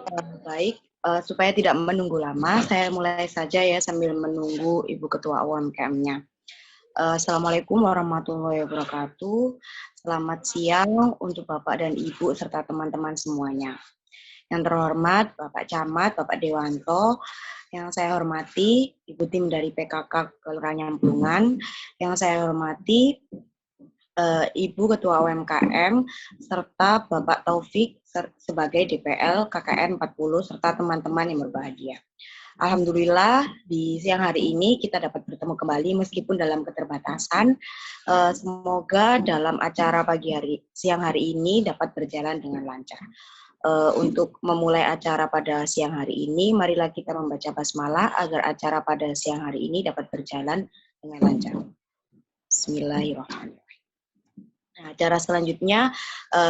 Baik, supaya tidak menunggu lama, saya mulai saja ya sambil menunggu Ibu Ketua UMKM-nya. Assalamualaikum warahmatullahi wabarakatuh. Selamat siang untuk Bapak dan Ibu serta teman-teman semuanya. Yang terhormat Bapak Camat, Bapak Dewanto, yang saya hormati Ibu tim dari PKK Kelurahan Nyamplungan, yang saya hormati Ibu Ketua UMKM, serta Bapak Taufik sebagai DPL KKN 40, serta teman-teman yang berbahagia. Alhamdulillah di siang hari ini kita dapat bertemu kembali meskipun dalam keterbatasan. Semoga dalam acara siang hari ini dapat berjalan dengan lancar. Untuk memulai acara pada siang hari ini, marilah kita membaca basmalah agar acara pada siang hari ini dapat berjalan dengan lancar. Bismillahirrahmanirrahim. Nah, acara selanjutnya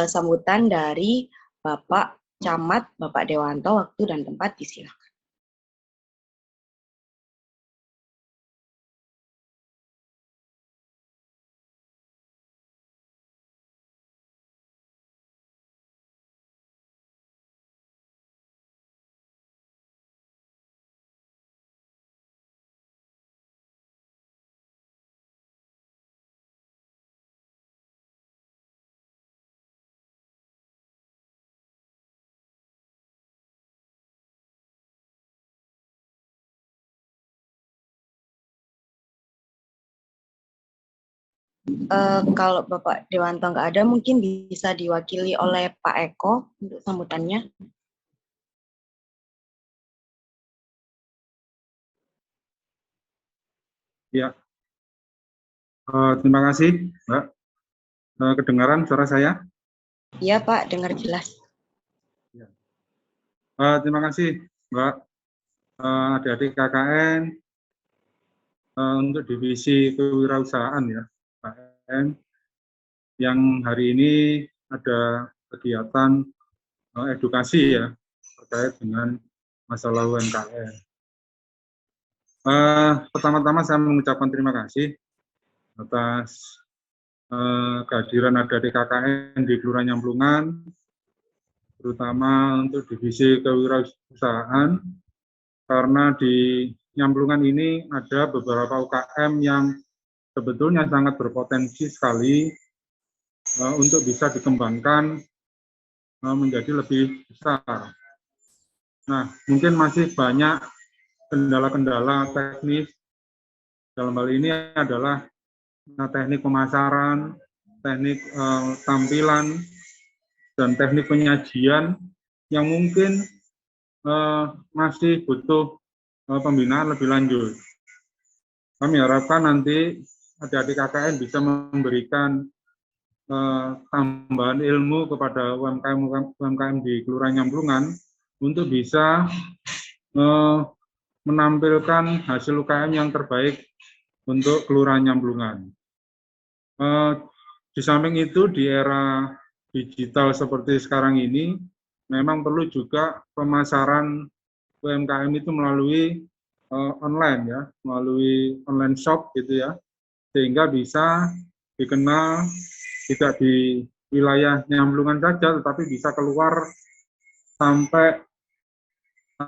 sambutan dari Bapak Camat, Bapak Dewanto, waktu dan tempat disilakan. Kalau Bapak Dewanto nggak ada, mungkin bisa diwakili oleh Pak Eko untuk sambutannya. Ya, terima kasih, Mbak. Kedengaran suara saya? Iya, Pak, dengar jelas. Ya. Terima kasih, Mbak. Adik-adik KKN untuk divisi kewirausahaan ya, KKN, yang hari ini ada kegiatan edukasi ya terkait dengan masalah UMKM. Pertama-tama saya mengucapkan terima kasih atas kehadiran adik-adik KKN di Kelurahan Nyamplungan, terutama untuk divisi kewirausahaan, karena di Nyamplungan ini ada beberapa UKM yang sebetulnya sangat berpotensi sekali untuk bisa dikembangkan menjadi lebih besar. Nah, mungkin masih banyak kendala-kendala teknis, dalam hal ini adalah teknik pemasaran, teknik tampilan, dan teknik penyajian yang mungkin masih butuh pembinaan lebih lanjut. Kami harapkan nanti adik-adik KKN bisa memberikan tambahan ilmu kepada UMKM di Kelurahan Nyamplungan untuk bisa menampilkan hasil UKM yang terbaik untuk Kelurahan Nyamplungan. Di samping itu, di era digital seperti sekarang ini, memang perlu juga pemasaran UMKM itu melalui online ya, melalui online shop gitu ya, sehingga bisa dikenal tidak di wilayah Nyamplungan saja, tetapi bisa keluar sampai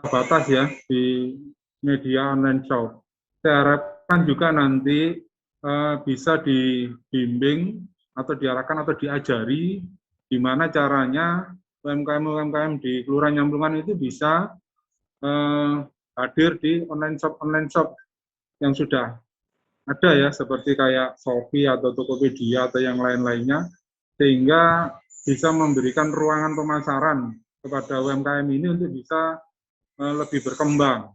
batas ya di media online shop. Saya harapkan juga nanti bisa dibimbing atau diarahkan atau diajari gimana caranya UMKM di Kelurahan Nyamplungan itu bisa hadir di online shop yang sudah ada ya, seperti kayak Shopee atau Tokopedia atau yang lain-lainnya, sehingga bisa memberikan ruangan pemasaran kepada UMKM ini untuk bisa lebih berkembang.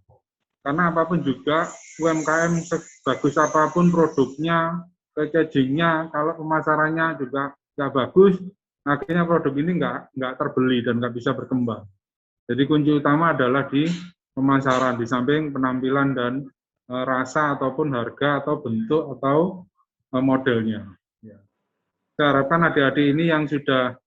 Karena apapun juga UMKM sebagus apapun produknya, packagingnya, kalau pemasarannya juga nggak bagus, akhirnya produk ini nggak terbeli dan nggak bisa berkembang. Jadi kunci utama adalah di pemasaran, di samping penampilan dan rasa ataupun harga atau bentuk atau modelnya. Ya. Saya harapkan adik-adik ini yang sudah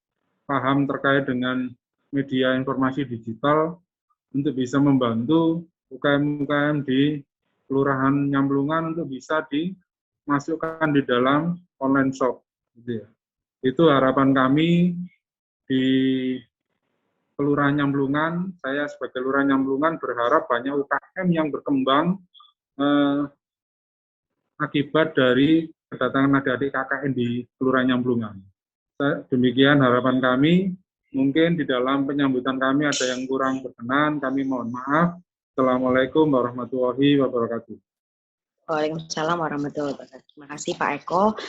paham terkait dengan media informasi digital untuk bisa membantu UKM-UKM di Kelurahan Nyamplungan untuk bisa dimasukkan di dalam online shop. Gitu ya. Itu harapan kami di Kelurahan Nyamblungan, saya sebagai Lurah Nyamblungan berharap banyak UKM yang berkembang akibat dari kedatangan adik-adik KKN di Kelurahan Nyamblungan. Demikian harapan kami. Mungkin di dalam penyambutan kami ada yang kurang berkenan, kami mohon maaf. Assalamualaikum warahmatullahi wabarakatuh. Waalaikumsalam warahmatullahi wabarakatuh. Terima kasih Pak Eko.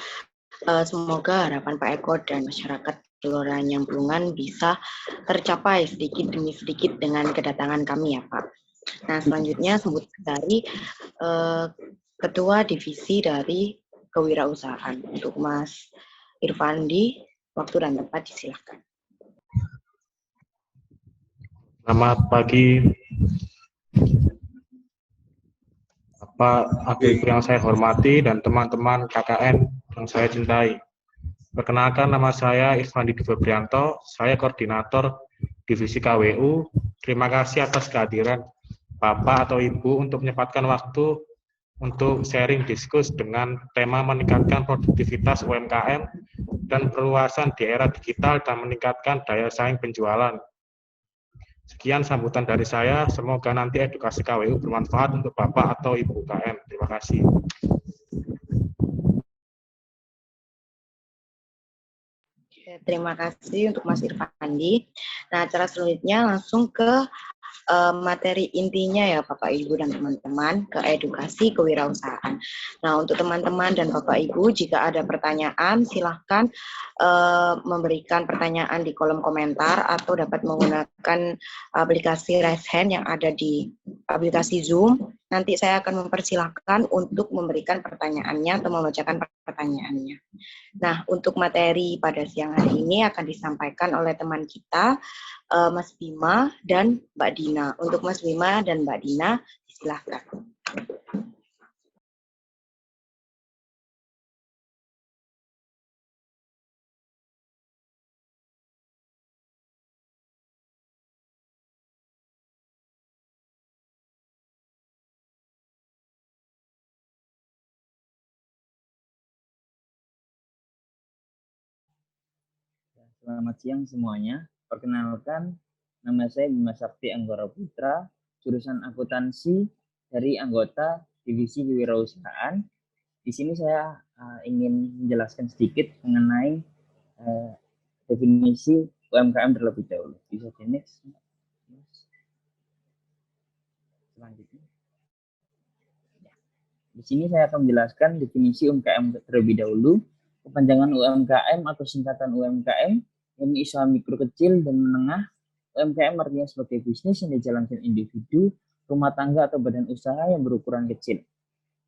Semoga harapan Pak Eko dan masyarakat Kelurahan Nyamblungan bisa tercapai sedikit demi sedikit dengan kedatangan kami ya Pak. Nah selanjutnya sebut dari Ketua Divisi dari Kewirausahaan untuk Mas Irfandi, waktu dan tempat disilahkan. Selamat pagi, Bapak Adikku yang saya hormati dan teman-teman KKN yang saya cintai. Perkenalkan, nama saya Irfandi Febrianto, saya koordinator Divisi KWU. Terima kasih atas kehadiran Bapak atau Ibu untuk menyempatkan waktu untuk sharing diskus dengan tema meningkatkan produktivitas UMKM dan perluasan di era digital dan meningkatkan daya saing penjualan. Sekian sambutan dari saya, semoga nanti edukasi KWU bermanfaat untuk Bapak atau Ibu UKM. Terima kasih. Terima kasih untuk Mas Irfandi. Nah, cara selanjutnya langsung ke materi intinya ya Bapak Ibu dan teman-teman, ke edukasi kewirausahaan. Nah untuk teman-teman dan Bapak Ibu jika ada pertanyaan silahkan memberikan pertanyaan di kolom komentar atau dapat menggunakan aplikasi raise hand yang ada di aplikasi Zoom. Nanti saya akan mempersilahkan untuk memberikan pertanyaannya atau membacakan pertanyaannya. Nah untuk materi pada siang hari ini akan disampaikan oleh teman kita Mas Bima dan Mbak Dina. Untuk Mas Bima dan Mbak Dina, silakan. Selamat siang semuanya. Perkenalkan, nama saya Bima Sakti Anggara Putra, jurusan akuntansi dari anggota Divisi Kewirausahaan. Di sini saya ingin menjelaskan sedikit mengenai definisi UMKM terlebih dahulu. Bisa di next. Selanjutnya. Di sini saya akan menjelaskan definisi UMKM terlebih dahulu. Kepanjangan UMKM atau singkatan UMKM, yang usaha mikro kecil dan menengah. UMKM artinya sebagai bisnis yang dijalankan individu, rumah tangga atau badan usaha yang berukuran kecil.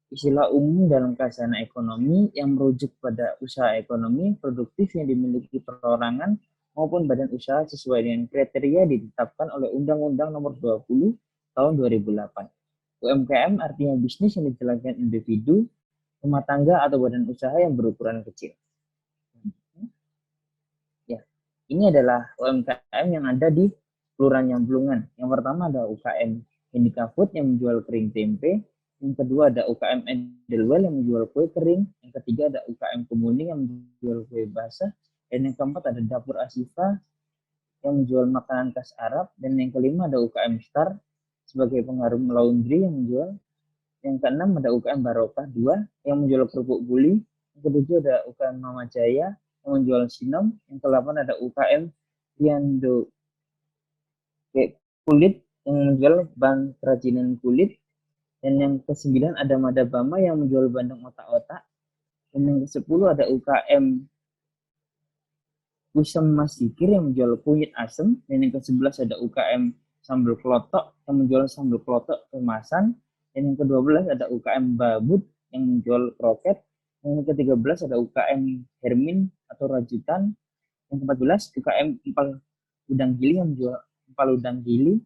Istilah umum dalam khazanah ekonomi yang merujuk pada usaha ekonomi produktif yang dimiliki perorangan maupun badan usaha sesuai dengan kriteria ditetapkan oleh Undang-Undang Nomor 20 Tahun 2008. UMKM artinya bisnis yang dijalankan individu, rumah tangga atau badan usaha yang berukuran kecil. Ya, ini adalah UMKM yang ada di Kelurahan Nyamblungan. Yang pertama ada UKM Indika Food yang menjual kering tempe. Yang kedua ada UKM Edelwell yang menjual kue kering. Yang ketiga ada UKM Kemuning yang menjual kue basah. Dan yang keempat ada Dapur Asifa yang menjual makanan khas Arab. Dan yang kelima ada UKM Star sebagai pengharum laundry yang menjual. Yang keenam ada UKM Barokah 2 yang menjual kerupuk buli. Yang ketujuh ada UKM Mama Jaya yang menjual sinom. Yang ke-8 ada UKM Piando Kulit yang menjual bahan kerajinan kulit. Dan yang ke-9 ada Madabama yang menjual bandeng otak-otak. Dan yang ke-10 ada UKM Kusam Masikir yang menjual kunyit asem. Dan yang ke-11 ada UKM Sambal Klotok yang menjual sambal klotok kemasan. Dan yang ke-12 ada UKM Babut yang menjual kroket. Yang ke-13 ada UKM Hermin atau Rajutan. Yang ke-14 UKM Empal Udang Gili yang menjual empal udang gili.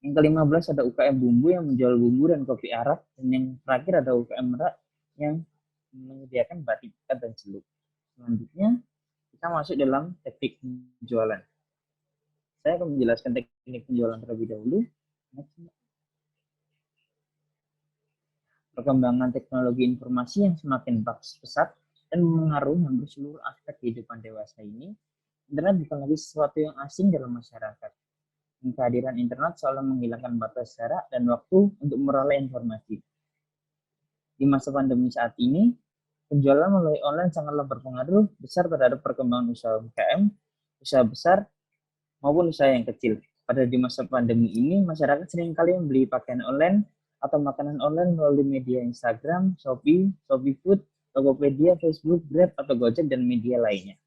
Yang ke-15 ada UKM Bumbu yang menjual bumbu dan kopi Arab. Dan yang terakhir ada UKM Merak yang menyediakan batik ikat dan celup. Selanjutnya kita masuk dalam teknik penjualan. Saya akan menjelaskan teknik penjualan terlebih dahulu. Perkembangan teknologi informasi yang semakin pesat dan mengaruhi hampir seluruh aspek kehidupan dewasa ini Internet bukan lagi sesuatu yang asing dalam masyarakat. Kehadiran internet seolah menghilangkan batas jarak dan waktu untuk meroleh informasi. Di masa pandemi saat ini, penjualan melalui online sangatlah berpengaruh besar terhadap perkembangan usaha UMKM, usaha besar, maupun usaha yang kecil. Pada di masa pandemi ini, masyarakat seringkali membeli pakaian online atau makanan online melalui media Instagram, Shopee, Shopee Food, Tokopedia, Facebook, Grab, atau Gojek, dan media lainnya.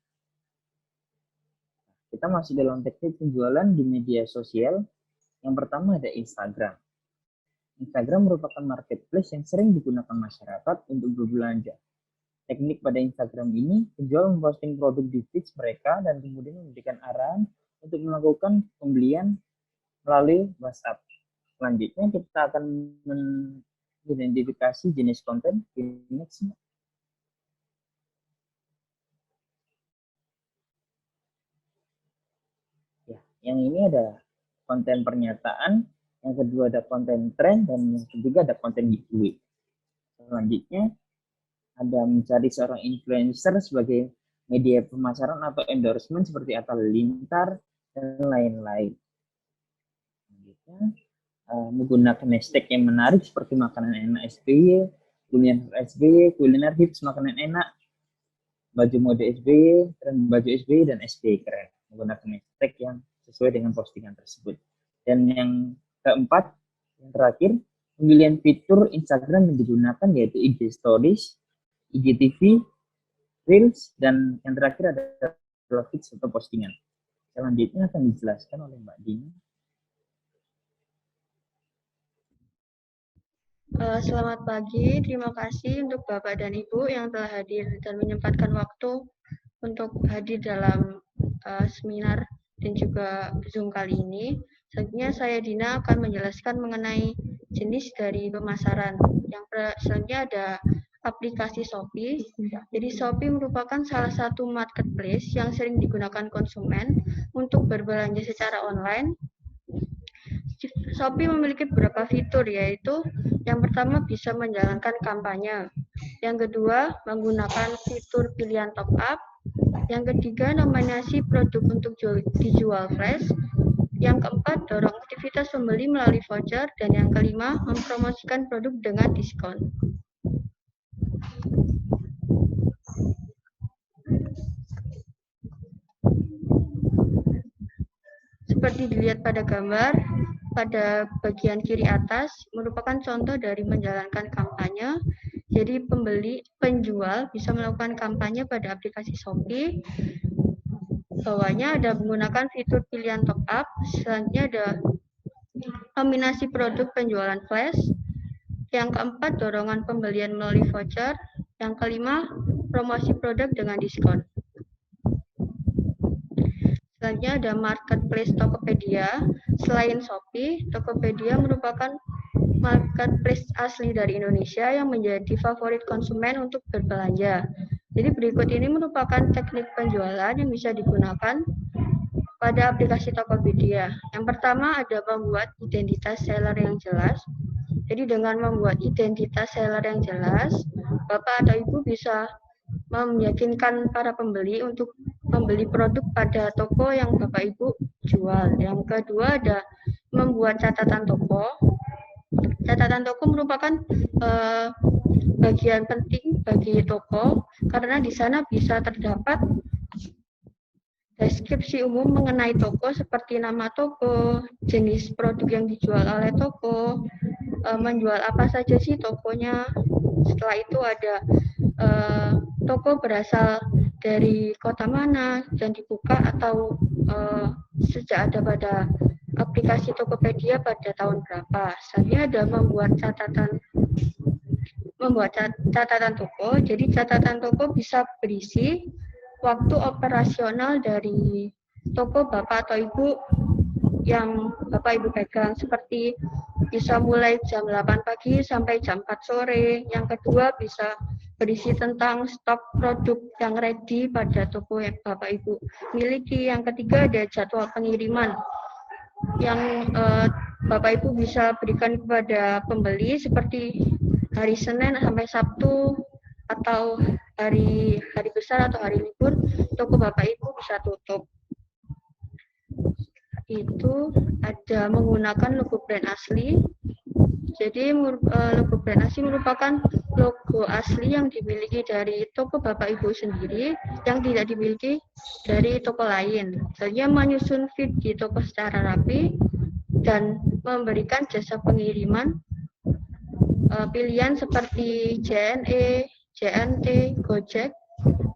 Kita masih dalam teknik penjualan di media sosial. Yang pertama ada Instagram. Instagram merupakan marketplace yang sering digunakan masyarakat untuk berbelanja. Teknik pada Instagram ini, penjual memposting produk di feed mereka dan kemudian memberikan arahan untuk melakukan pembelian melalui WhatsApp. Selanjutnya kita akan mengidentifikasi jenis konten di next. Yang ini ada konten pernyataan, yang kedua ada konten tren, dan yang ketiga ada konten giveaway. Selanjutnya ada mencari seorang influencer sebagai media pemasaran atau endorsement seperti Atta Halilintar dan lain-lain. Selanjutnya menggunakan hashtag yang menarik seperti makanan enak SBY, kuliner SBY, kuliner hits makanan enak, baju mode SBY, tren baju SBY, dan SBY keren. Menggunakan hashtag yang sesuai dengan postingan tersebut. Dan yang keempat, yang terakhir, pemilihan fitur Instagram yang digunakan yaitu IG Stories, IGTV, Reels, dan yang terakhir adalah feeds atau postingan. Selanjutnya akan dijelaskan oleh Mbak Dina. Selamat pagi, terima kasih untuk Bapak dan Ibu yang telah hadir dan menyempatkan waktu untuk hadir dalam seminar dan juga Zoom kali ini. Selanjutnya saya Dina akan menjelaskan mengenai jenis dari pemasaran. Yang selanjutnya ada aplikasi Shopee. Jadi Shopee merupakan salah satu marketplace yang sering digunakan konsumen untuk berbelanja secara online. Shopee memiliki beberapa fitur, yaitu yang pertama bisa menjalankan kampanye, yang kedua menggunakan fitur pilihan top up, yang ketiga nominasi produk untuk dijual flash, yang keempat dorong aktivitas pembeli melalui voucher, dan yang kelima mempromosikan produk dengan diskon. Seperti dilihat pada gambar, pada bagian kiri atas merupakan contoh dari menjalankan kampanye. Jadi penjual bisa melakukan kampanye pada aplikasi Shopee. Bawahnya ada menggunakan fitur pilihan top up. Selanjutnya ada nominasi produk penjualan flash. Yang keempat, dorongan pembelian melalui voucher. Yang kelima, promosi produk dengan diskon. Selanjutnya ada marketplace Tokopedia. Selain Shopee, Tokopedia merupakan marketplace asli dari Indonesia yang menjadi favorit konsumen untuk berbelanja. Jadi berikut ini merupakan teknik penjualan yang bisa digunakan pada aplikasi Tokopedia. Yang pertama ada membuat identitas seller yang jelas. Jadi dengan membuat identitas seller yang jelas, Bapak atau Ibu bisa meyakinkan para pembeli untuk membeli produk pada toko yang Bapak Ibu jual. Yang kedua ada membuat catatan toko. Catatan toko merupakan bagian penting bagi toko karena di sana bisa terdapat deskripsi umum mengenai toko seperti nama toko, jenis produk yang dijual oleh toko, menjual apa saja sih tokonya. Setelah itu ada toko berasal dari kota mana dan dibuka atau sejak ada pada aplikasi Tokopedia pada tahun berapa. Selanjutnya ada membuat catatan toko. Jadi catatan toko bisa berisi waktu operasional dari toko Bapak atau Ibu yang Bapak Ibu pegang, seperti bisa mulai jam 8 pagi sampai jam 4 sore. Yang kedua bisa berisi tentang stok produk yang ready pada toko yang Bapak Ibu miliki. Yang ketiga ada jadwal pengiriman yang Bapak Ibu bisa berikan kepada pembeli seperti hari Senin sampai Sabtu atau hari besar atau hari libur, toko Bapak Ibu bisa tutup. itu ada menggunakan logo brand asli. Jadi logo brand asli merupakan logo asli yang dimiliki dari toko Bapak Ibu sendiri yang tidak dimiliki dari toko lain. Selanjutnya menyusun feed di toko secara rapi dan memberikan jasa pengiriman pilihan seperti JNE, JNT, Gojek,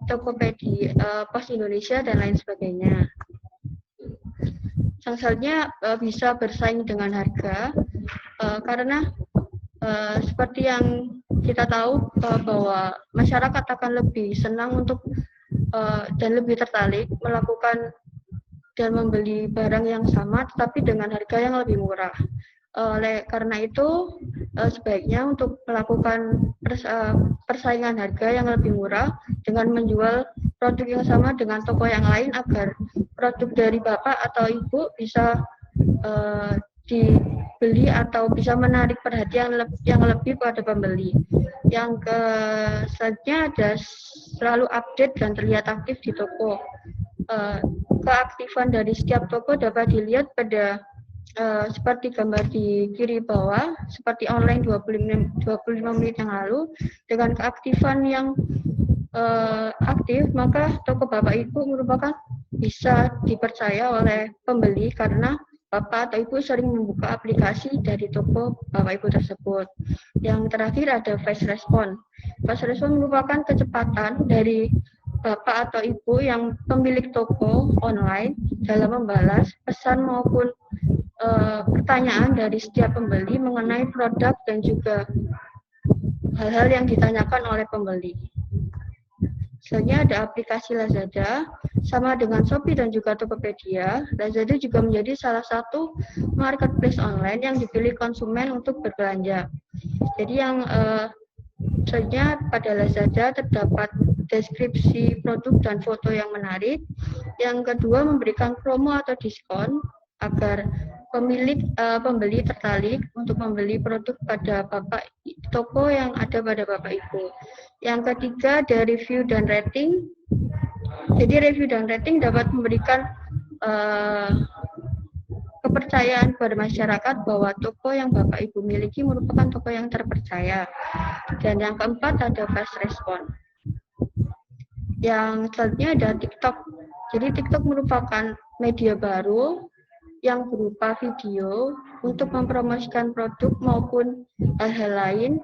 Tokopedia, Pos Indonesia, dan lain sebagainya. Selanjutnya bisa bersaing dengan harga karena seperti yang kita tahu bahwa masyarakat akan lebih senang untuk dan lebih tertarik melakukan dan membeli barang yang sama tetapi dengan harga yang lebih murah. Karena itu sebaiknya untuk melakukan persaingan harga yang lebih murah dengan menjual produk yang sama dengan toko yang lain agar produk dari Bapak atau Ibu bisa dibeli atau bisa menarik perhatian yang lebih pada pembeli. Yang selanjutnya ada selalu update dan terlihat aktif di toko. Keaktifan dari setiap toko dapat dilihat pada seperti gambar di kiri bawah, seperti online 25 menit yang lalu. Dengan keaktifan yang aktif, maka toko Bapak Ibu merupakan bisa dipercaya oleh pembeli karena Bapak atau Ibu sering membuka aplikasi dari toko Bapak Ibu tersebut. Yang terakhir ada fast response. Fast response merupakan kecepatan dari Bapak atau Ibu yang pemilik toko online dalam membalas pesan maupun pertanyaan dari setiap pembeli mengenai produk dan juga hal-hal yang ditanyakan oleh pembeli. Selanjutnya ada aplikasi Lazada, sama dengan Shopee dan juga Tokopedia. Lazada juga menjadi salah satu marketplace online yang dipilih konsumen untuk berbelanja. Jadi yang selanjutnya pada Lazada terdapat deskripsi produk dan foto yang menarik. Yang kedua memberikan promo atau diskon agar pembeli tertarik untuk membeli produk pada toko yang ada pada Bapak Ibu. Yang ketiga ada review dan rating. Jadi review dan rating dapat memberikan kepercayaan pada masyarakat bahwa toko yang Bapak Ibu miliki merupakan toko yang terpercaya. Dan yang keempat ada fast response. Yang selanjutnya ada TikTok. Jadi TikTok merupakan media baru yang berupa video untuk mempromosikan produk maupun hal-hal lain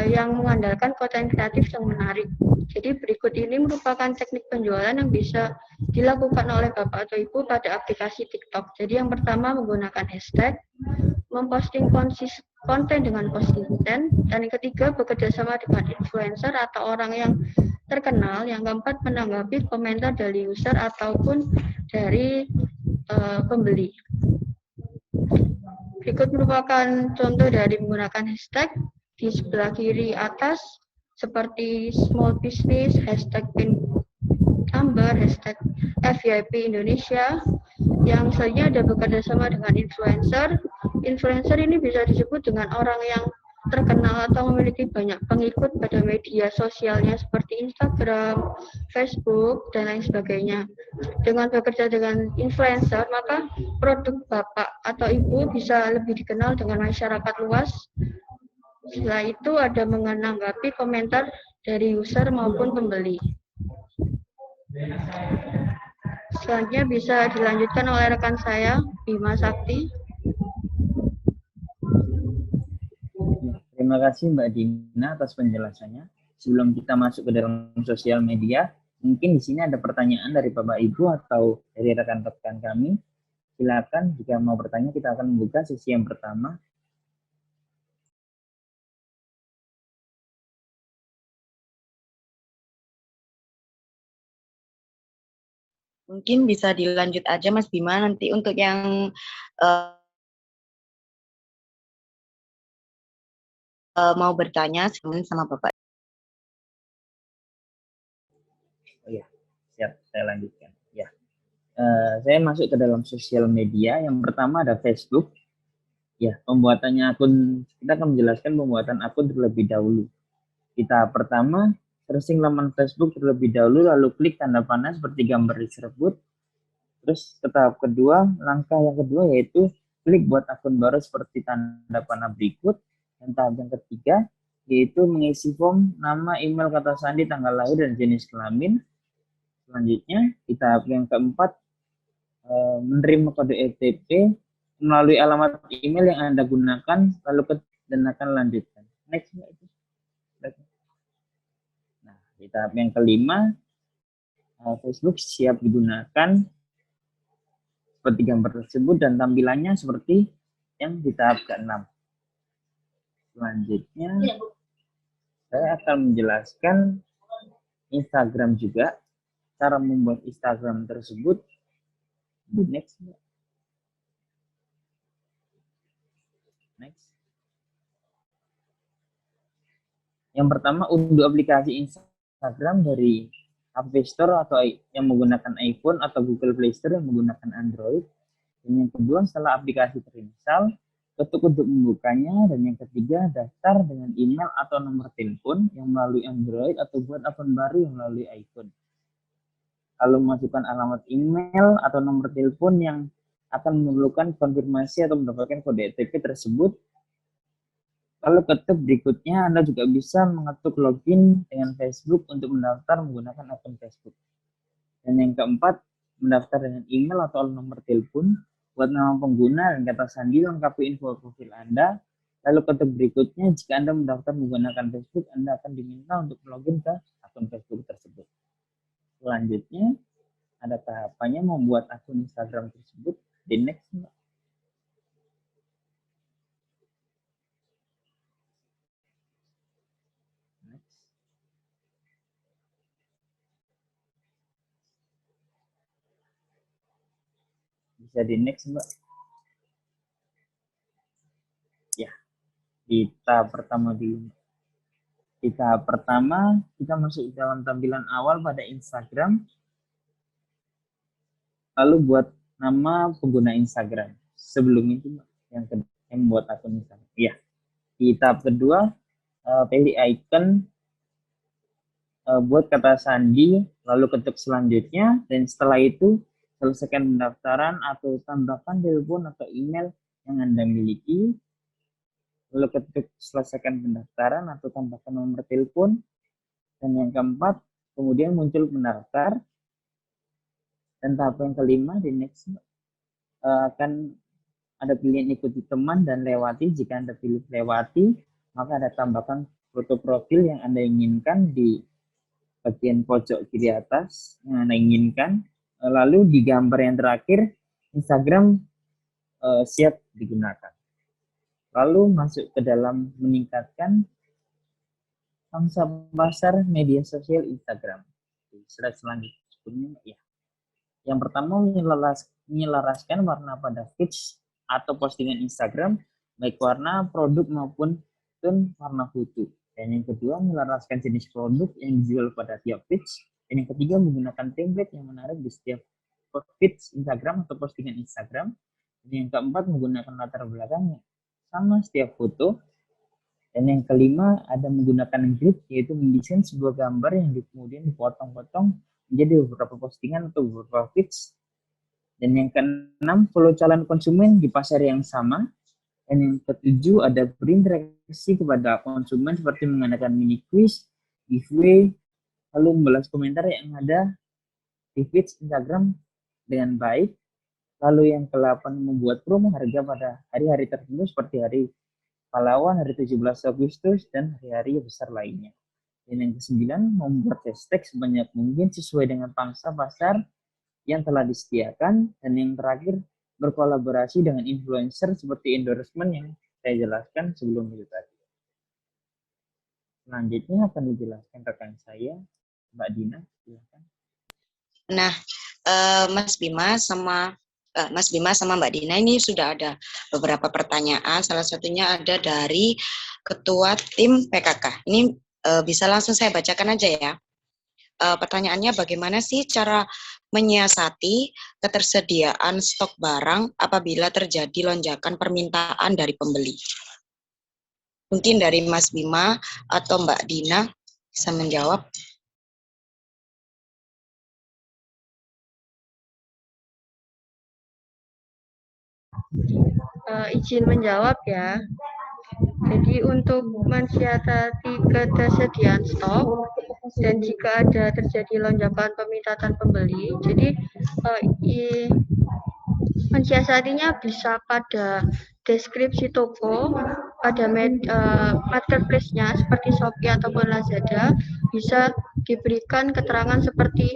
yang mengandalkan konten kreatif yang menarik. Jadi berikut ini merupakan teknik penjualan yang bisa dilakukan oleh Bapak atau Ibu pada aplikasi TikTok. Jadi yang pertama menggunakan hashtag, memposting konten dengan konsisten, dan yang ketiga bekerja sama dengan influencer atau orang yang terkenal. Yang keempat menanggapi komentar dari user ataupun dari pembeli. Berikut merupakan contoh dari menggunakan hashtag. Di sebelah kiri atas seperti small business, hashtag pin number, hashtag FYP Indonesia. Yang selanjutnya ada bekerja sama dengan influencer. Influencer ini bisa disebut dengan orang yang terkenal atau memiliki banyak pengikut pada media sosialnya seperti Instagram, Facebook, dan lain sebagainya. Dengan bekerja dengan influencer, maka produk Bapak atau Ibu bisa lebih dikenal dengan masyarakat luas. Setelah itu ada menanggapi komentar dari user maupun pembeli. Selanjutnya bisa dilanjutkan oleh rekan saya, Bima Sakti. Terima kasih Mbak Dina atas penjelasannya. Sebelum kita masuk ke dalam sosial media, mungkin di sini ada pertanyaan dari Bapak Ibu atau dari rekan-rekan kami. Silakan jika mau bertanya, kita akan membuka sesi yang pertama. Mungkin bisa dilanjut aja Mas Bima, nanti untuk yang mau bertanya sama Bapak. Oh ya, siap, saya lanjutkan. Ya, saya masuk ke dalam sosial media. Yang pertama ada Facebook. Ya, pembuatannya akun, kita akan menjelaskan pembuatan akun terlebih dahulu. Kita pertama searching laman Facebook terlebih dahulu, lalu klik tanda panah seperti gambar tersebut. Terus ke tahap kedua, langkah yang kedua yaitu klik buat akun baru seperti tanda panah berikut. Dan tahap yang ketiga yaitu mengisi form nama, email, kata sandi, tanggal lahir, dan jenis kelamin. Selanjutnya di tahap yang keempat, menerima kode OTP melalui alamat email yang Anda gunakan, lalu dan akan lanjutkan. Next. Nah, di tahap yang kelima, Facebook siap digunakan seperti gambar tersebut dan tampilannya seperti yang di tahap ke-6. Selanjutnya, saya akan menjelaskan Instagram juga, cara membuat Instagram tersebut. Next. Yang pertama, unduh aplikasi Instagram dari App Store atau yang menggunakan iPhone atau Google Play Store yang menggunakan Android. Dan yang kedua, setelah aplikasi terinstall, ketuk untuk membukanya. Dan yang ketiga, daftar dengan email atau nomor telepon yang melalui Android atau buat akun baru yang melalui iPhone. Kalau memasukkan alamat email atau nomor telepon yang akan memerlukan konfirmasi atau mendapatkan kode OTP tersebut. Lalu ketuk berikutnya, Anda juga bisa mengetuk login dengan Facebook untuk mendaftar menggunakan akun Facebook. Dan yang keempat, mendaftar dengan email atau nomor telepon, buat nama pengguna dan kata sandi, lengkapi info profil Anda. Lalu ketuk berikutnya, jika Anda mendaftar menggunakan Facebook, Anda akan diminta untuk login ke akun Facebook tersebut. Selanjutnya, ada tahapannya membuat akun Instagram tersebut. Di next. Bisa di next, Mbak. Ya, di tahap pertama dulu. Di tahap pertama, kita masuk dalam tampilan awal pada Instagram. Lalu buat nama pengguna Instagram. Sebelum itu, yang buat akun Instagram. Ya, di tahap kedua, pilih icon, buat kata sandi, lalu ketuk selanjutnya, dan setelah itu selesaikan pendaftaran atau tambahkan telepon atau email yang Anda miliki. Lalu ketik selesaikan pendaftaran atau tambahkan nomor telepon. Dan yang keempat, kemudian muncul pendaftar. Dan tahap yang kelima, di next, akan ada pilihan ikuti teman dan lewati. Jika Anda pilih lewati, maka ada tambahkan foto profil yang Anda inginkan di bagian pojok kiri atas yang Anda inginkan. Lalu di gambar yang terakhir, Instagram siap digunakan. Lalu masuk ke dalam meningkatkan pangsa pasar media sosial Instagram. Slide selanjutnya, ya. Yang pertama, menyelaraskan warna pada feeds atau postingan Instagram, baik warna produk maupun warna foto. Dan yang kedua, menyelaraskan jenis produk yang dijual pada tiap feeds. Dan yang ketiga, menggunakan template yang menarik di setiap feeds Instagram atau postingan Instagram. Dan yang keempat, menggunakan latar belakang sama setiap foto. Dan yang kelima, ada menggunakan grid, yaitu mendesain sebuah gambar yang kemudian dipotong-potong menjadi beberapa postingan atau beberapa feeds. Dan yang keenam, follow calon konsumen di pasar yang sama. Dan yang ketujuh, ada berinteraksi kepada konsumen seperti mengadakan mini quiz, giveaway, lalu membalas komentar yang ada di feeds Instagram dengan baik. Lalu yang ke-8, membuat promo harga pada hari-hari tertentu seperti hari pahlawan, hari 17 Agustus, dan hari-hari besar lainnya. Dan yang ke-9, membuat hashtag sebanyak mungkin sesuai dengan pangsa pasar yang telah disediakan. Dan yang terakhir, berkolaborasi dengan influencer seperti endorsement yang saya jelaskan sebelum itu tadi. Selanjutnya akan dijelaskan rekan saya, Mbak Dina. Silakan. Nah, Mas Bima sama Mbak Dina ini sudah ada beberapa pertanyaan. Salah satunya ada dari Ketua Tim PKK. Ini bisa langsung saya bacakan aja ya. Pertanyaannya, bagaimana sih cara menyiasati ketersediaan stok barang apabila terjadi lonjakan permintaan dari pembeli? Mungkin dari Mas Bima atau Mbak Dina bisa menjawab. izin menjawab ya. Jadi untuk mensiasati ketersediaan stok dan jika ada terjadi lonjakan peminatan pembeli, jadi mensiasatinya bisa pada deskripsi toko, pada marketplace-nya seperti Shopee ataupun Lazada, bisa diberikan keterangan seperti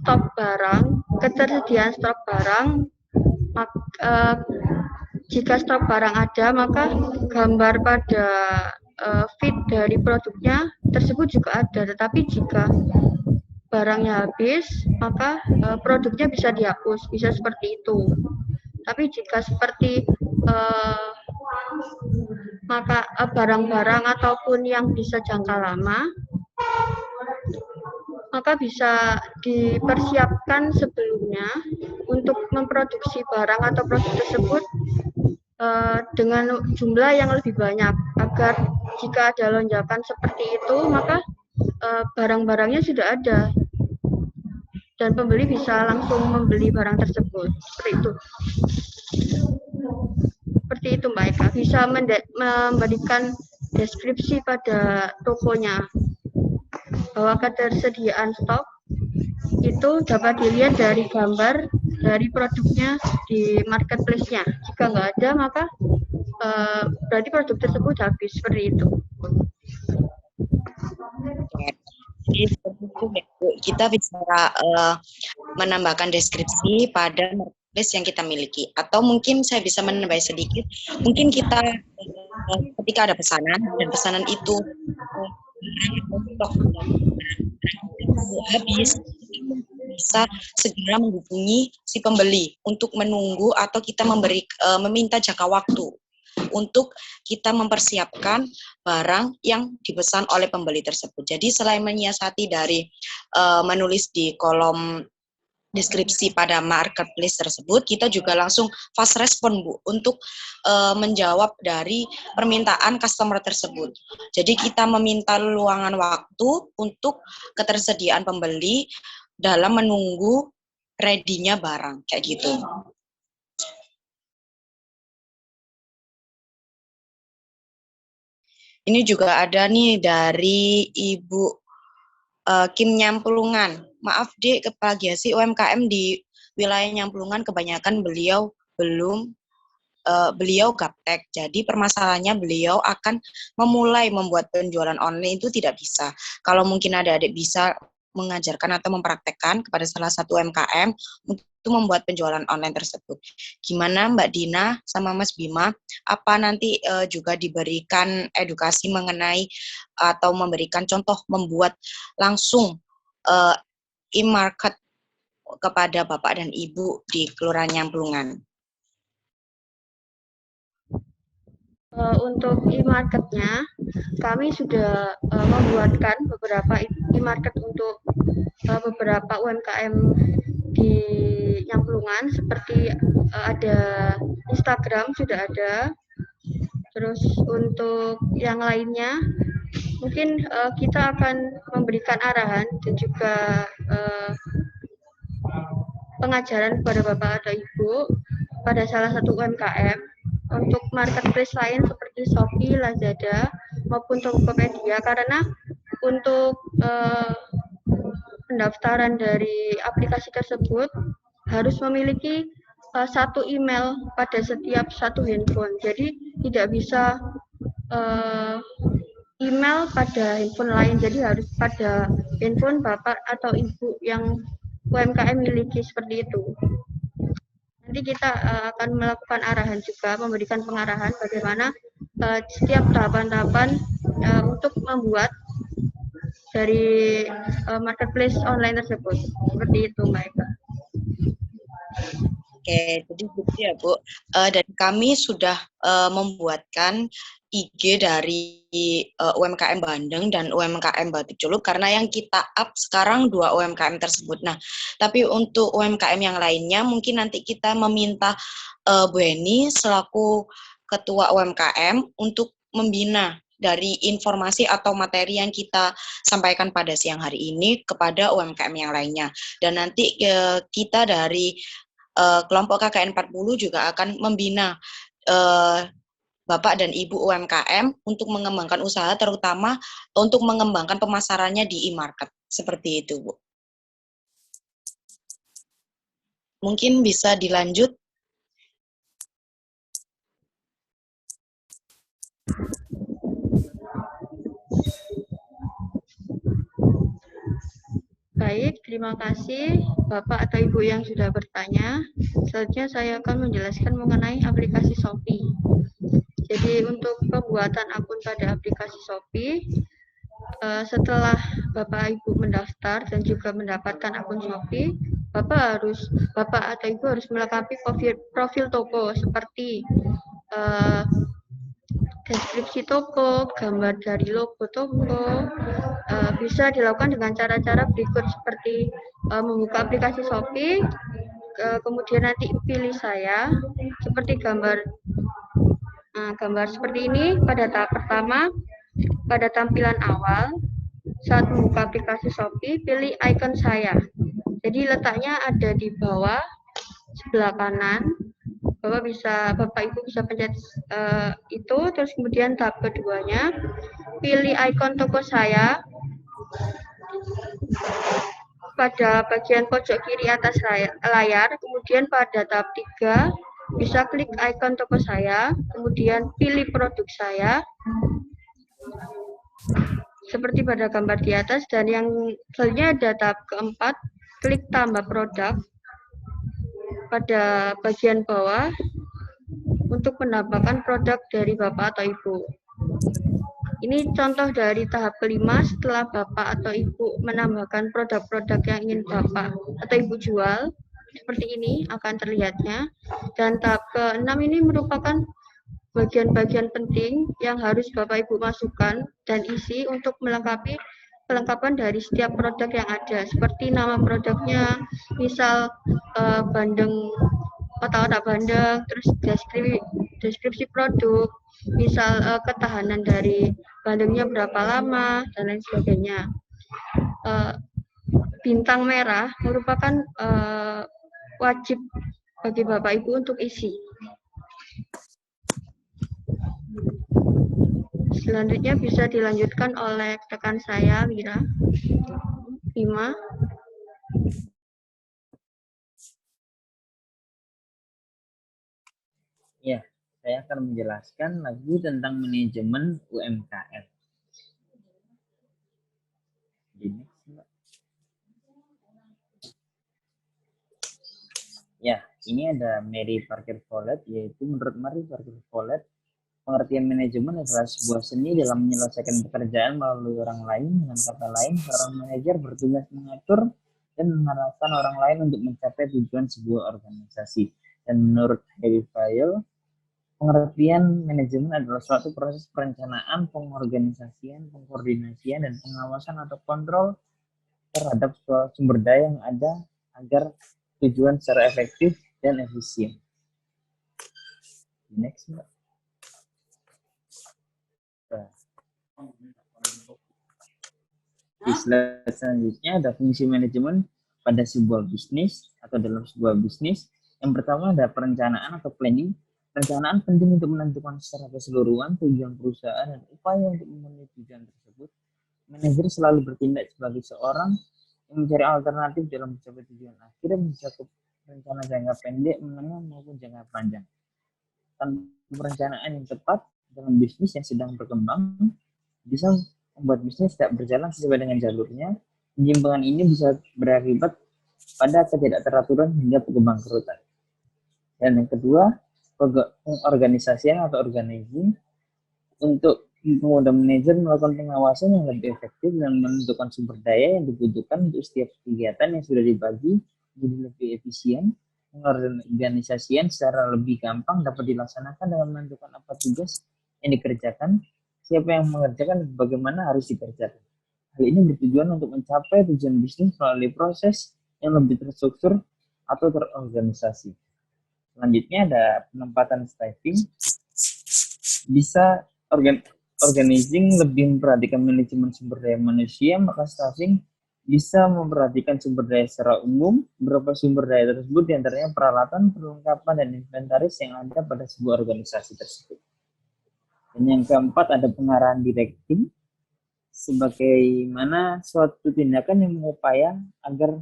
stok barang, ketersediaan stok barang. Jika stok barang ada, maka gambar pada feed dari produknya tersebut juga ada. Tetapi jika barangnya habis, maka produknya bisa dihapus, bisa seperti itu. Tapi jika seperti maka barang-barang ataupun yang bisa jangka lama, maka bisa dipersiapkan sebelumnya untuk memproduksi barang atau produk tersebut dengan jumlah yang lebih banyak, agar jika ada lonjakan seperti itu, maka barang-barangnya sudah ada dan pembeli bisa langsung membeli barang tersebut. Seperti itu Mbak Eka, bisa memberikan deskripsi pada tokonya bahwa ketersediaan stok itu dapat dilihat dari gambar dari produknya di marketplace-nya. Jika nggak ada, maka berarti produk tersebut habis, seperti itu. Jadi kita bisa menambahkan deskripsi pada marketplace yang kita miliki. Atau mungkin saya bisa menambah sedikit, mungkin kita ketika ada pesanan dan pesanan itu habis, bisa segera menghubungi si pembeli untuk menunggu atau kita meminta jangka waktu untuk kita mempersiapkan barang yang dipesan oleh pembeli tersebut. Jadi selain menyiasati dari menulis di kolom deskripsi pada marketplace tersebut, kita juga langsung fast respon Bu untuk menjawab dari permintaan customer tersebut. Jadi kita meminta luangan waktu untuk ketersediaan pembeli dalam menunggu ready-nya barang, kayak gitu. Ini juga ada nih dari Ibu Kim Nyamplungan. Maaf Dek, Kepala Giasi UMKM di wilayah Nyamplungan kebanyakan beliau beliau gaptek. Jadi permasalahannya beliau akan memulai membuat penjualan online itu tidak bisa. Kalau mungkin adik-adik bisa mengajarkan atau mempraktekkan kepada salah satu UMKM untuk membuat penjualan online tersebut. Gimana Mbak Dina sama Mas Bima? Apa nanti juga diberikan edukasi mengenai atau memberikan contoh membuat langsung e-market kepada Bapak dan Ibu di Kelurahan Nyamplungan? Untuk e-marketnya, kami sudah membuatkan beberapa e-market untuk beberapa UMKM di Nyamplungan, seperti ada Instagram sudah ada. Terus untuk yang lainnya, mungkin kita akan memberikan arahan dan juga pengajaran kepada Bapak atau Ibu pada salah satu UMKM untuk marketplace lain seperti Shopee, Lazada, maupun Tokopedia, karena untuk pendaftaran dari aplikasi tersebut harus memiliki satu email pada setiap satu handphone. Jadi tidak bisa email pada handphone lain, jadi harus pada handphone Bapak atau Ibu yang UMKM miliki, seperti itu. Nanti kita akan melakukan arahan juga, memberikan pengarahan bagaimana setiap tahapan-tahapan untuk membuat dari marketplace online tersebut. Seperti itu Mbak Eka. Oke, jadi gitu ya Bu. Dan kami sudah membuatkan IG dari UMKM Bandeng dan UMKM Batik Celup, karena yang kita up sekarang 2 UMKM tersebut. Nah, tapi untuk UMKM yang lainnya mungkin nanti kita meminta Bu Eni selaku Ketua UMKM untuk membina dari informasi atau materi yang kita sampaikan pada siang hari ini kepada UMKM yang lainnya. Dan nanti kita dari kelompok KKN 40 juga akan membina Bapak dan Ibu UMKM untuk mengembangkan usaha, terutama untuk mengembangkan pemasarannya di e-market. Seperti itu, Bu. Mungkin bisa dilanjut. Baik, terima kasih Bapak atau Ibu yang sudah bertanya. Selanjutnya saya akan menjelaskan mengenai aplikasi Shopee. Jadi untuk pembuatan akun pada aplikasi Shopee, setelah Bapak Ibu mendaftar dan juga mendapatkan akun Shopee, Bapak atau Ibu harus melengkapi profil toko seperti deskripsi toko, gambar dari logo toko. Bisa dilakukan dengan cara-cara berikut seperti membuka aplikasi Shopee, kemudian nanti pilih saya seperti gambar seperti ini pada tahap pertama. Pada tampilan awal saat membuka aplikasi Shopee, pilih icon saya. Jadi letaknya ada di bawah sebelah kanan. Bapak Ibu bisa pencet itu. Terus kemudian tahap keduanya, pilih icon toko saya pada bagian pojok kiri atas layar. Kemudian pada tahap 3 bisa klik icon toko saya, kemudian pilih produk saya seperti pada gambar di atas, dan yang selanjutnya ada tahap keempat, klik tambah produk pada bagian bawah untuk menambahkan produk dari Bapak atau Ibu. Ini contoh dari tahap kelima setelah Bapak atau Ibu menambahkan produk-produk yang ingin Bapak atau Ibu jual. Seperti ini akan terlihatnya. Dan tahap ke-6 ini merupakan bagian-bagian penting yang harus Bapak Ibu masukkan dan isi untuk melengkapi kelengkapan dari setiap produk yang ada, seperti nama produknya, misal bandeng, otak-otak bandeng, terus deskripsi produk, misal ketahanan dari bandengnya berapa lama, dan lain sebagainya. Bintang merah merupakan wajib bagi Bapak Ibu untuk isi. Selanjutnya bisa dilanjutkan oleh rekan saya, Wira. 5. Ya, saya akan menjelaskan lagi tentang manajemen UMKM. Ya, ini ada Mary Parker Follett, yaitu menurut Mary Parker Follett, pengertian manajemen adalah sebuah seni dalam menyelesaikan pekerjaan melalui orang lain. Dengan kata lain, seorang manajer bertugas mengatur dan mengarahkan orang lain untuk mencapai tujuan sebuah organisasi. Dan menurut Harry Vail, pengertian manajemen adalah suatu proses perencanaan, pengorganisasian, pengkoordinasian, dan pengawasan atau kontrol terhadap sumber daya yang ada agar tujuan secara efektif dan efisien. Next, Mbak. Di slide selanjutnya ada fungsi manajemen pada sebuah bisnis atau dalam sebuah bisnis. Yang pertama ada perencanaan atau planning. Perencanaan penting untuk menentukan secara keseluruhan tujuan perusahaan dan upaya untuk memenuhi tujuan tersebut. Manajer selalu bertindak sebagai seorang yang mencari alternatif dalam mencapai tujuan akhir yang mencakup rencana jangka pendek, menengah maupun jangka panjang. Tanpa perencanaan yang tepat dalam bisnis yang sedang berkembang bisa membuat bisnis tidak berjalan sesuai dengan jalurnya. Penyimpangan ini bisa berakibat pada ketidakteraturan hingga kebangkrutan. Dan yang kedua, pengorganisasian atau organizing. Untuk memudahkan manajer melakukan pengawasan yang lebih efektif dan menentukan sumber daya yang dibutuhkan untuk setiap kegiatan yang sudah dibagi menjadi lebih efisien. Pengorganisasian secara lebih gampang dapat dilaksanakan dengan menentukan apa tugas yang dikerjakan, siapa yang mengerjakan, dan bagaimana harus dikerjakan. Hal ini bertujuan untuk mencapai tujuan bisnis melalui proses yang lebih terstruktur atau terorganisasi. Selanjutnya ada penempatan staffing. Bisa organizing lebih memperhatikan manajemen sumber daya manusia, maka staffing bisa memperhatikan sumber daya secara umum. Beberapa sumber daya tersebut diantaranya peralatan, perlengkapan, dan inventaris yang ada pada sebuah organisasi tersebut. Dan yang keempat ada pengarahan directing, sebagaimana suatu tindakan yang mengupaya agar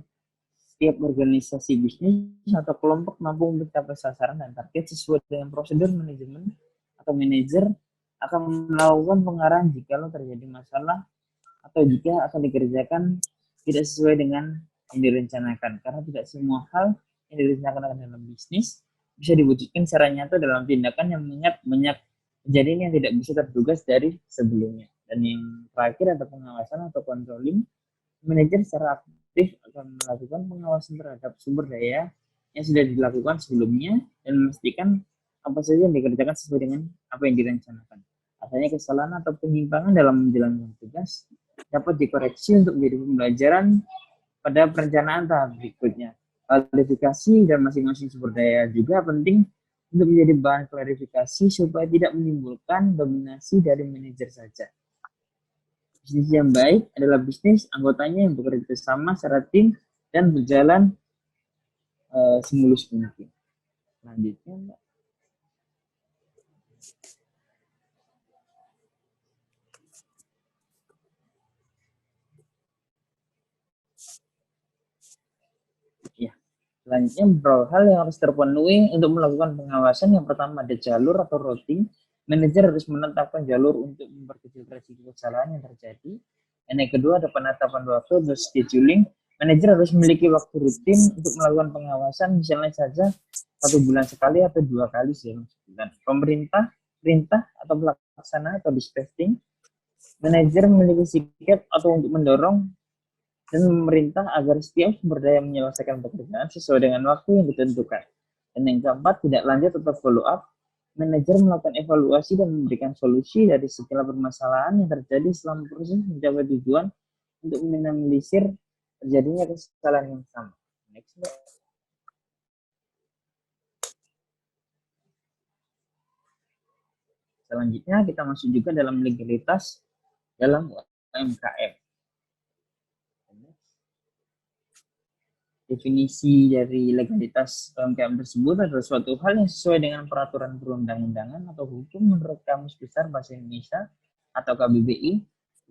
setiap organisasi bisnis atau kelompok mampu mencapai sasaran dan target sesuai dengan prosedur manajemen atau manajer akan melakukan pengarahan jika terjadi masalah atau jika akan dikerjakan tidak sesuai dengan yang direncanakan. Karena tidak semua hal yang direncanakan dalam bisnis bisa diwujudkan secara nyata dalam tindakan yang banyak kejadian yang tidak bisa terduga dari sebelumnya. Dan yang terakhir ada pengawasan atau controlling. Manajer secara aktif akan melakukan pengawasan terhadap sumber daya yang sudah dilakukan sebelumnya dan memastikan apa saja yang dikerjakan sesuai dengan apa yang direncanakan. Adanya kesalahan atau penyimpangan dalam menjalankan tugas dapat dikoreksi untuk menjadi pembelajaran pada perencanaan tahap berikutnya. Klarifikasi dan masing-masing sumber daya juga penting untuk menjadi bahan klarifikasi supaya tidak menimbulkan dominasi dari manajer saja. Bisnis yang baik adalah bisnis anggotanya yang bekerja sama secara tim dan berjalan semulus mungkin. Selanjutnya, Mbak. Selanjutnya, beberapa hal yang harus terpenuhi untuk melakukan pengawasan. Yang pertama ada jalur atau routing. Manajer harus menetapkan jalur untuk memperkecil risiko kesalahan yang terjadi. Dan yang kedua ada penetapan waktu atau scheduling. Manajer harus memiliki waktu rutin untuk melakukan pengawasan, misalnya saja 1 bulan sekali atau 2 kali dalam sebulan. Perintah atau pelaksana atau dispatching. Manajer memiliki sikap atau untuk mendorong dan memerintah agar setiap sumber daya menyelesaikan pekerjaan sesuai dengan waktu yang ditentukan. Dan yang keempat, tidak lanjut atau follow up. Manajer melakukan evaluasi dan memberikan solusi dari segala permasalahan yang terjadi selama proses mencapai tujuan untuk meminimalisir terjadinya kesalahan yang sama. Next, Mbak. Selanjutnya kita masuk juga dalam legalitas dalam UMKM. Definisi dari legalitas UMKM tersebut adalah suatu hal yang sesuai dengan peraturan perundang-undangan atau hukum menurut Kamus Besar Bahasa Indonesia atau KBBI.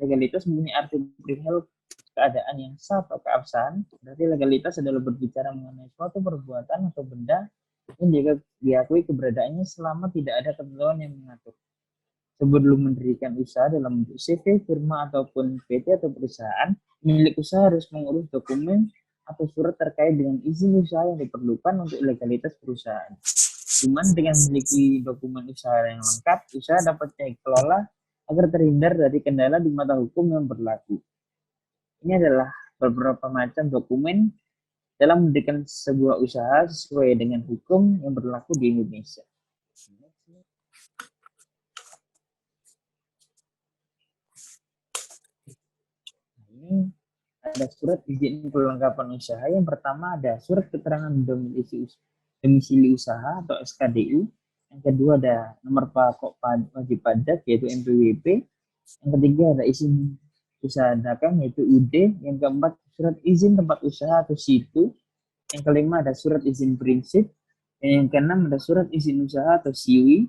Legalitas mempunyai arti perihal keadaan yang sah atau keabsahan. Berarti legalitas adalah berbicara mengenai suatu perbuatan atau benda yang diakui keberadaannya selama tidak ada ketentuan yang mengatur. Sebelum mendirikan usaha dalam bentuk CV, firma, ataupun PT atau perusahaan, pemilik usaha harus mengurus dokumen atau surat terkait dengan izin usaha yang diperlukan untuk legalitas perusahaan. Cuman dengan memiliki dokumen usaha yang lengkap, usaha dapat dikelola agar terhindar dari kendala di mata hukum yang berlaku. Ini adalah beberapa macam dokumen dalam mendirikan sebuah usaha sesuai dengan hukum yang berlaku di Indonesia. Ini ada surat izin perlengkapan usaha. Yang pertama ada surat keterangan domisili usaha atau SKDU. Yang kedua ada nomor pokok wajib pajak yaitu NPWP. Yang ketiga ada izin usaha dagang yaitu UD. Yang keempat surat izin tempat usaha atau SITU. Yang kelima ada surat izin prinsip. Dan yang keenam ada surat izin usaha atau SIWI.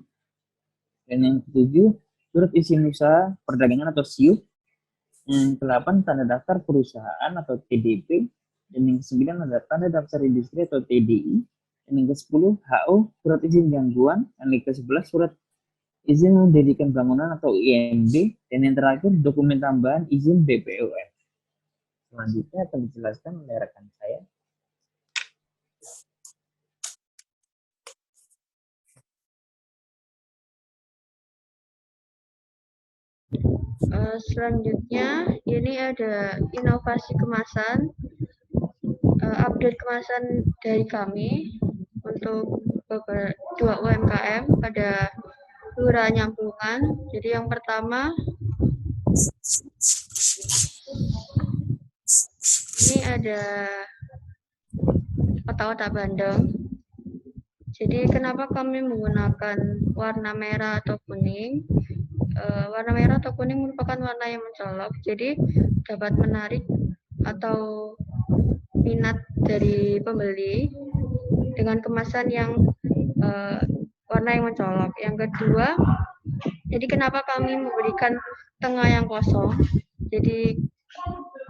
Dan yang ketujuh surat izin usaha perdagangan atau SIUP. Yang ke-8 tanda daftar perusahaan atau TDP, dan yang ke-9 ada tanda daftar industri atau TDI, dan yang ke-10 HO surat izin gangguan, dan yang ke-11 surat izin mendirikan bangunan atau IMB, dan yang terakhir dokumen tambahan izin BPOM. Selanjutnya akan dijelaskan oleh rekan saya. Selanjutnya, ini ada inovasi kemasan, update kemasan dari kami untuk dua UMKM pada Kelurahan Nyamplungan. Jadi yang pertama, ini ada otak-otak bandeng. Jadi kenapa kami menggunakan warna merah atau kuning? Warna merah atau kuning merupakan warna yang mencolok, jadi dapat menarik atau minat dari pembeli dengan kemasan yang warna yang mencolok. Yang kedua, jadi kenapa kami memberikan tengah yang kosong? Jadi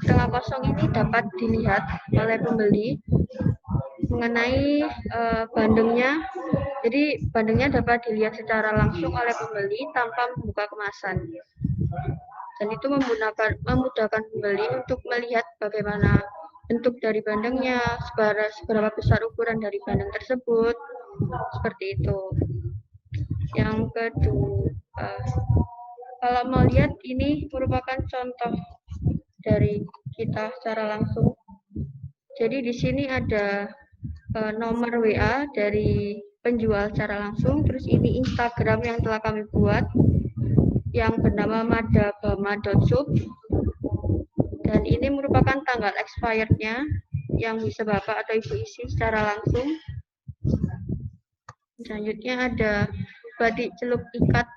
tengah kosong ini dapat dilihat oleh pembeli mengenai bandengnya. Jadi bandengnya dapat dilihat secara langsung oleh pembeli tanpa membuka kemasan. Dan itu memudahkan pembeli untuk melihat bagaimana bentuk dari bandengnya, seberapa besar ukuran dari bandeng tersebut, seperti itu. Yang kedua, kalau mau lihat ini merupakan contoh dari kita secara langsung. Jadi di sini ada nomor WA dari penjual secara langsung, terus ini Instagram yang telah kami buat yang bernama madabama.shop, dan ini merupakan tanggal expirednya yang bisa Bapak atau Ibu isi secara langsung. Selanjutnya ada batik celup ikat.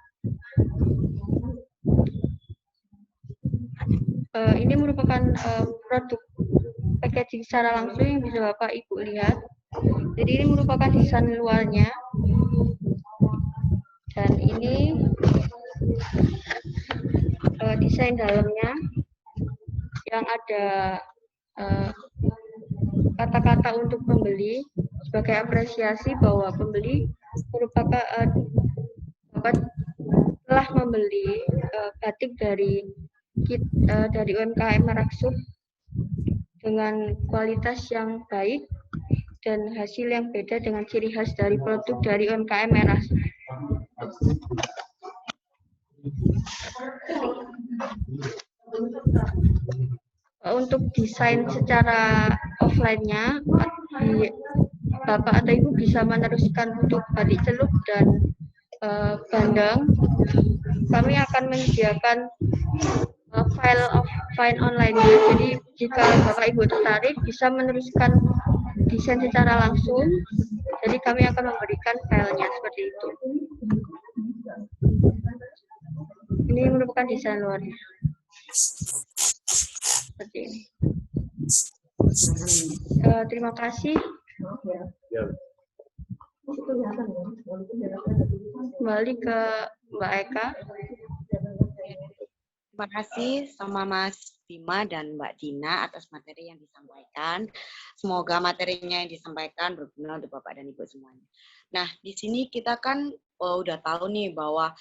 Ini merupakan produk packaging secara langsung yang bisa Bapak Ibu lihat. Jadi ini merupakan desain luarnya, dan ini desain dalamnya yang ada kata-kata untuk pembeli sebagai apresiasi bahwa pembeli merupakan telah membeli batik dari UMKM Meraksuf dengan kualitas yang baik dan hasil yang beda dengan ciri khas dari produk dari UMKM Meraksuf. Untuk desain secara offline-nya, Bapak atau Ibu bisa meneruskan untuk batik celup dan bandeng. Kami akan menyediakan file online-nya. Jadi jika Bapak Ibu tertarik bisa meneruskan desain secara langsung. Jadi kami akan memberikan filenya seperti itu. Ini merupakan desain luarnya. Seperti ini. Terima kasih. Kembali ke Mbak Eka. Terima kasih sama Mas Bima dan Mbak Dina atas materi yang disampaikan. Semoga materinya yang disampaikan berguna untuk Bapak dan Ibu semuanya. Nah, di sini kita kan udah tahu nih bahwa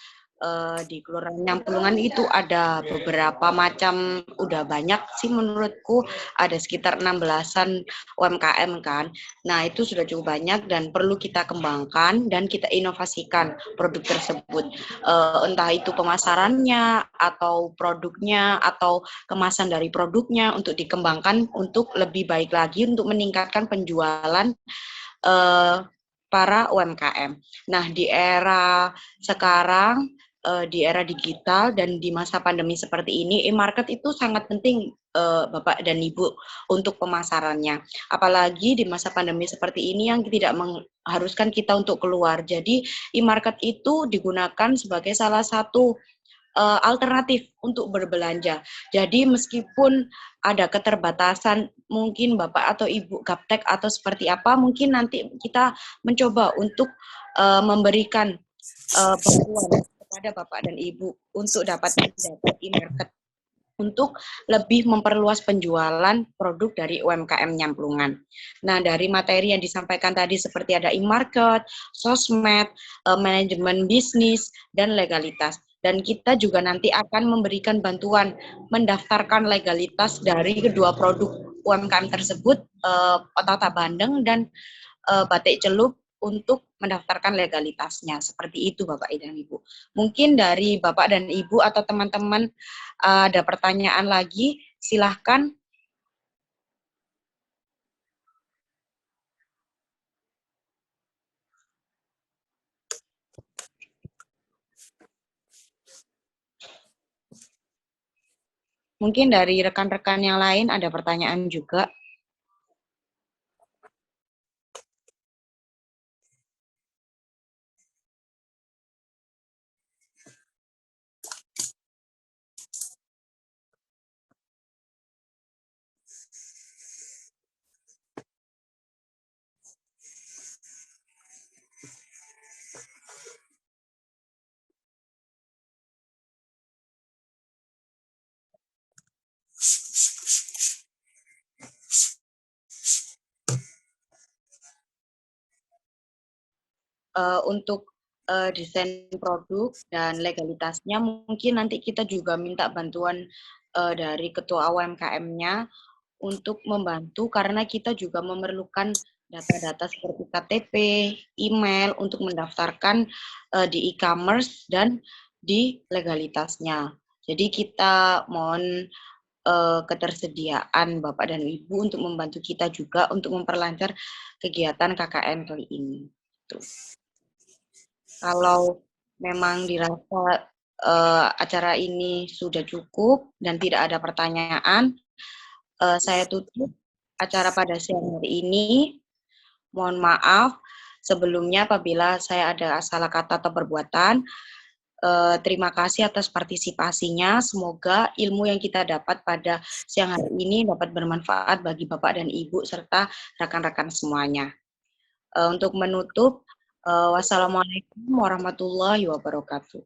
di Kelurahan Nyamplungan itu ada beberapa macam, udah banyak sih menurutku, ada sekitar 16-an UMKM kan. Nah, itu sudah cukup banyak dan perlu kita kembangkan dan kita inovasikan produk tersebut. Entah itu pemasarannya atau produknya atau kemasan dari produknya untuk dikembangkan untuk lebih baik lagi untuk meningkatkan penjualan para UMKM. Nah, di era sekarang, di era digital dan di masa pandemi seperti ini, e-market itu sangat penting Bapak dan Ibu untuk pemasarannya. Apalagi di masa pandemi seperti ini yang tidak mengharuskan kita untuk keluar. Jadi e-market itu digunakan sebagai salah satu alternatif untuk berbelanja. Jadi meskipun ada keterbatasan, mungkin Bapak atau Ibu gaptek atau seperti apa, mungkin nanti kita mencoba untuk memberikan bantuan kepada Bapak dan Ibu untuk dapat e-market untuk lebih memperluas penjualan produk dari UMKM Nyamplungan. Nah, dari materi yang disampaikan tadi seperti ada e-market, sosmed, manajemen bisnis, dan legalitas. Dan kita juga nanti akan memberikan bantuan mendaftarkan legalitas dari kedua produk UMKM tersebut, Otata Bandeng dan batik celup, untuk mendaftarkan legalitasnya. Seperti itu Bapak dan Ibu. Mungkin dari Bapak dan Ibu atau teman-teman ada pertanyaan lagi, silahkan. Mungkin dari rekan-rekan yang lain ada pertanyaan juga. untuk desain produk dan legalitasnya mungkin nanti kita juga minta bantuan dari ketua UMKM-nya untuk membantu karena kita juga memerlukan data-data seperti KTP, email untuk mendaftarkan di e-commerce dan di legalitasnya. Jadi kita mohon ketersediaan Bapak dan Ibu untuk membantu kita juga untuk memperlancar kegiatan KKN kali ini. Tuh. Kalau memang dirasa acara ini sudah cukup dan tidak ada pertanyaan, saya tutup acara pada siang hari ini. Mohon maaf sebelumnya apabila saya ada salah kata atau perbuatan. Terima kasih atas partisipasinya. Semoga ilmu yang kita dapat pada siang hari ini dapat bermanfaat bagi Bapak dan Ibu serta rekan-rekan semuanya. Untuk menutup, wassalamualaikum warahmatullahi wabarakatuh.